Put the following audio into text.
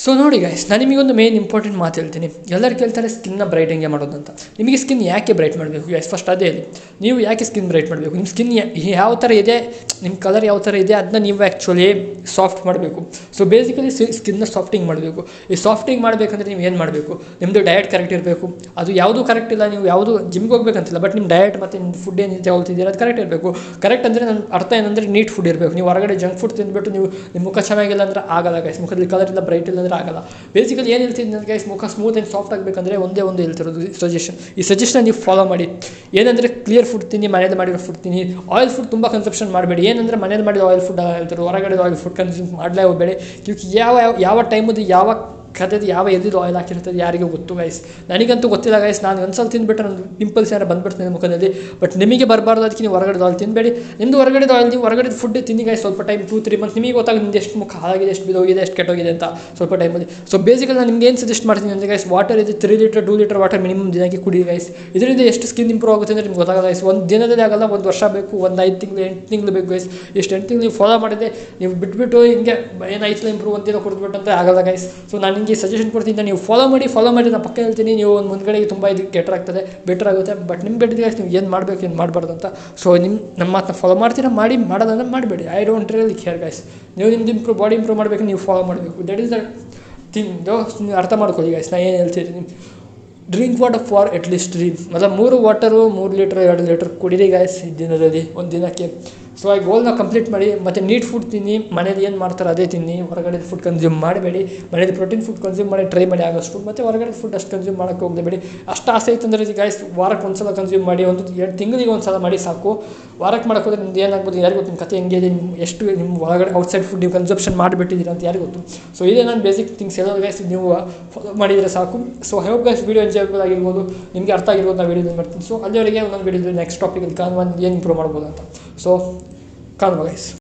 So ನೋಡಿ guys, ನಾನು ನಿಮಗೊಂದು ಮೇನ್ ಇಂಪಾರ್ಟೆಂಟ್ ಮಾತು ಹೇಳ್ತೀನಿ. ಎಲ್ಲರೂ ಕೇಳ್ತಾರೆ ಸ್ಕಿನ್ನ ಬ್ರೈಟ್ ಹೆಂಗೆ ಮಾಡೋದು ಅಂತ. ನಿಮಗೆ ಸ್ಕಿನ್ ಯಾಕೆ ಬ್ರೈಟ್ ಮಾಡಬೇಕು ಗೈಸ್? ಫಸ್ಟ್ ಅದೇ ಹೇಳಿ, ನೀವು ಯಾಕೆ ಸ್ಕಿನ್ ಬ್ರೈಟ್ ಮಾಡಬೇಕು? ನಿಮ್ಮ ಸ್ಕಿನ್ ಯಾವ ಥರ ಇದೆ, ನಿಮ್ಮ ಕಲರ್ ಯಾವ ಥರ ಇದೆ, ಅದನ್ನ ನೀವು ಆ್ಯಕ್ಚುಲಿ ಸಾಫ್ಟ್ ಮಾಡಬೇಕು. ಸೊ ಬೇಸಿಕಲಿ ಸ್ಕಿನ್ನ ಸಾಫ್ಟಿಂಗ್ ಮಾಡಬೇಕು. ಈ ಸಾಫ್ಟಿಂಗ್ ಮಾಡಬೇಕಂದ್ರೆ ನೀವು ಏನು ಮಾಡಬೇಕು? ನಿಮ್ಮದು ಡಯಟ್ ಕರೆಕ್ಟ್ ಇರಬೇಕು. ಅದು ಯಾವುದೂ ಕರೆಕ್ಟ್ ಇಲ್ಲ, ನೀವು ಯಾವುದು ಜಿಮ್ಗೆ ಹೋಗ್ಬೇಕಂತಿಲ್ಲ, ಬಟ್ ನಿಮ್ಮ ಡಯಟ್ ಮತ್ತು ನಿಮ್ಮ ಫುಡ್ ಏನು ತಗೊಳ್ತಿದ್ದೀರ ಅದು ಕರೆಕ್ಟ್ ಇರಬೇಕು. ಕರೆಕ್ಟ್ ಅಂದರೆ ನನ್ನ ಅರ್ಥ ಏನಂದರೆ ನೀಟ್ ಫುಡ್ ಇರಬೇಕು. ನೀವು ಹೊರಗಡೆ ಜಂಕ್ ಫುಡ್ ತಿಂದುಬಿಟ್ಟು ನೀವು ನಿಮ್ಮ ಮುಖ ಚೆನ್ನಾಗಿಲ್ಲ ಅಂದರೆ ಆಗಲ್ಲ ಗೈಸ್. ಮುಖದಲ್ಲಿ ಕಲರ್ ಇಲ್ಲ, ಬ್ರೈಟ್ ಇಲ್ಲ ಅಂದರೆ ಆಗಲ್ಲ. ಬೇಸಿಕಲಿ ಏನು ಹೇಳ್ತೀನಿ ನನಗೆ ಗೈಸ್, ಮುಖ ಸ್ಮೂತ್ ಆ್ಯಂಡ್ ಸಾಫ್ಟ್ ಆಗಬೇಕಂದ್ರೆ ಒಂದೇ ಒಂದು ಹೇಳ್ತಿರೋದು ಸಜೆಷನ್. ಈ ಸಜೆಷನ್ ನೀವು ಫಾಲೋ ಮಾಡಿ. ಏನಂದರೆ ಕ್ಲಿಯರ್ ಫುಡ್ ತಿನ್ನಿ, ಮನೇಲಿ ಮಾಡಿರೋ ಫುಡ್ ತಿನ್ನಿ. ಆಯಿಲ್ ಫುಡ್ ತುಂಬ ಕನ್ಸಪ್ಷನ್ ಮಾಡಬೇಡಿ. ಏನಂದರೆ ಮನೇಲಿ ಮಾಡಿದ ಆಯಿಲ್ ಫುಡ್ ಹೇಳ್ತಾರೆ, ಹೊರಗಡೆ ಆಯಿಲ್ ಫುಡ್ ಕನ್ಸ್ಯೂಮ್ ಮಾಡಲೇ ಹೋಗಬೇಡಿ. ಯಾವ ಟೈಮದು ಯಾವ ಕಥೆದು ಯಾವ ಎದ್ದಿದ್ದು ಆಯಿಲ್ ಹಾಕಿರ್ತದೆ ಯಾರಿಗೂ ಗೊತ್ತು ಗೈಸ್. ನನಗಂತೂ ಗೊತ್ತಿಲ್ಲ ಗೈಸ್. ನಾನು ಒಂದು ಸಲ ತಿಂದುಬಿಟ್ಟು ನನ್ನ ಪಿಂಪಲ್ಸ್ ಏನಾರು ಬಂದುಬಿಡ್ತೀನಿ ಮುಖದಲ್ಲಿ. ಬಟ್ ನಿಮಗೆ ಬರಬಾರ್ದು, ಅದಕ್ಕೆ ನೀವು ಹೊರಗಡೆ ಆಯಿಲ್ ತಿನ್ನಬೇಡಿ. ನಿಮ್ಮದು ಹೊರಗಡೆ ಆಯಿಲ್, ನೀವು ಹೊರಗಡೆ ಫುಡ್ ತಿನ್ನಿ ಗೈಸ್. ಸ್ವಲ್ಪ ಟೈಮ್ 2-3 ಮಂತ್ಸ್ ನಿಮಗೆ ಗೊತ್ತಾಗ ನಿಮ್ದು ಎಷ್ಟು ಮುಖ ಹಾಳಾಗಿದೆ, ಎಷ್ಟು ಬಿದ್ದೋಗಿದೆ, ಎಷ್ಟು ಕೆಟ್ಟೋಗಿದೆ ಅಂತ ಸ್ವಲ್ಪ ಟೈಮಲ್ಲಿ. ಸೊ ಬೇಸಿಕಲಿ ನಾನು ನಿಮ್ಗೆ ಏನು ಸಜೆಸ್ಟ್ ಮಾಡ್ತೀನಿ ಅಂದರೆ ಗೈಸ್, ವಾಟರ್ ಇದೆ 3 ಲೀಟರ್ 2 ಲೀಟರ್ ವಾಟರ್ ಮಿನಿಮಮ್ ದಿನಕ್ಕೆ ಕುಡಿ ಗೈಸ್. ಇದರಿಂದ ಎಷ್ಟು ಸ್ಕಿನ್ ಇಂಪ್ರೂವ್ ಆಗುತ್ತೆ ಅಂದರೆ ನಿಮ್ಗೆ ಗೊತ್ತಾಗಲ್ಲ ಗೈಸ್. ಒಂದು ದಿನದಲ್ಲಿ ಆಗಲ್ಲ, 1 ವರ್ಷ ಬೇಕು, ಒಂದು 5 ತಿಂಗಳು 8 ತಿಂಗಳು ಬೇಕು ಗೈಸ್. ಎಷ್ಟು 8 ತಿಂಗಳು ನೀವು ಫಾಲೋ ಮಾಡಿದೆ, ನೀವು ಬಿಟ್ಬಿಟ್ಟು ಹಿಂಗೆ ಏನಾಯ್ತು ಇಂಪ್ರೂವ್ ಒಂದು ದಿನ ಕೊಡ್ಬಿಟ್ಟು ಅಂತ ಆಗಲ್ಲ ಗೈಸ್. ಸೊ ನಾನು ನಿಮಗೆ ಸಜೆಷನ್ ಕೊಡ್ತೀನಿ, ನೀವು ಫಾಲೋ ಮಾಡಿ ನಾನು ಪಕ್ಕ ಹೇಳ್ತೀನಿ. ನೀವು ಒಂದು ಮುಂದ್ಗಡೆಗೆ ತುಂಬ ಇದು ಬೆಟರ್ ಆಗ್ತದೆ, ಬೆಟರ್ ಆಗುತ್ತೆ. ಬಟ್ ನಿಮ್ಮ ಬೆಟ್ಟಿಗೆ ನೀವು ಏನು ಮಾಡಬೇಕು, ಏನು ಮಾಡಬಾರ್ದು ಅಂತ. ಸೊ ನಮ್ಮ ಮಾತನ್ನ ಫಾಲೋ ಮಾಡ್ತೀರಾ, ಮಾಡೋದನ್ನು ಮಾಡಬೇಡಿ. I don't really care guys. ನೀವು ನಿಮ್ಮದು ಬಾಡಿ ಇಂಪ್ರೂವ್ ಮಾಡಬೇಕು, ನೀವು ಫಾಲೋ ಮಾಡಬೇಕು. That is the thing. ನೀವು ಅರ್ಥ ಮಾಡ್ಕೊಳ್ಳಿ ಗೈಸ್, ನಾನು ಏನು ಹೇಳ್ತಿದ್ದೀನಿ. Drink water for at least 3 3 water 3 litre 2 litre ಕುಡೀರಿ ಗೈಸ್ ದಿನದಲ್ಲಿ, ಒಂದು ದಿನಕ್ಕೆ. ಸೊ ಆ ಗೋಲ್ನ ಕಂಪ್ಲೀಟ್ ಮಾಡಿ. ಮತ್ತು ನೀಟ್ ಫುಡ್ ತಿನ್ನಿ, ಮನೇಲಿ ಏನು ಮಾಡ್ತಾರೆ ಅದೇ ತಿನ್ನಿ. ಹೊರಗಡೆ ಫುಡ್ ಕನ್ಸ್ಯೂಮ್ ಮಾಡಬೇಡಿ. ಮನೇಲಿ ಪ್ರೋಟೀನ್ ಫುಡ್ ಕನ್ಸ್ಯೂಮ್ ಮಾಡಿ ಟ್ರೈ ಮಾಡಿ ಆಗೋಷ್ಟು. ಮತ್ತು ಹೊರಗಡೆ ಫುಡ್ ಅಷ್ಟು ಕನ್ಸ್ಯೂಮ್ ಮಾಡೋಕ್ಕೆ ಹೋಗಲೇಬೇಡಿ. ಅಷ್ಟು ಆಸೆ ಇತ್ತು ಅಂದರೆ ಗೈಸ್, ವಾರಕ್ಕೆ ಒಂದು ಸಲ ಕನ್ಸ್ಯೂಮ್ ಮಾಡಿ, 2 ತಿಂಗಳಿಗೆ ಒಂದು ಸಲ ಮಾಡಿ ಸಾಕು. ವಾರಕ್ಕೆ ಮಾಡೋಕ್ಕೋದ್ರೆ ನಿಮ್ದು ಏನಾಗ್ಬೋದು ಯಾರಿಗೂ ಗೊತ್ತು. ನಿಮ್ಮ ಕತೆ ಹೆಂಗೆ ಇದೆ, ಎಷ್ಟು ನಿಮ್ಮ ಹೊರಗಡೆ ಔಟ್ಸೈಡ್ ಫುಡ್ ನೀವು ಕನ್ಸಪ್ಷನ್ ಮಾಡಿಬಿಟ್ಟಿದ್ದೀರ ಅಂತ ಯಾರಿಗೂ ಗೊತ್ತು. ಸೊ ಇದೇ ನಾನು ಬೇಸಿಕ್ ಥಿಂಗ್ಸ್ ಹೇಳೋದು ಗೈಸ್, ನೀವು ಫಾಲೋ ಮಾಡಿದರೆ ಸಾಕು. So I hope guys video enjoyable ಆಗಿರ್ಬೋದು, ನಿಮಗೆ ಅರ್ಥ ಆಗಿರ್ಬೋದು. ನಾನು ವೀಡಿಯೋದಲ್ಲಿ ಮಾಡ್ತೀನಿ. ಸೊ ಅಲ್ಲಿವರೆಗೆ ಒಂದೊಂದು ವೀಡಿಯೋದಲ್ಲಿ ನೆಕ್ಸ್ಟ್ ಟಾಪಿಕಲ್ಲಿ ಕಾಣುವ ಏನು ಇಂಪ್ರೂವ್ ಮಾಡ್ಬೋದು ಅಂತ. ಸೊ ಕಾಣುವ ಗೈಸ್.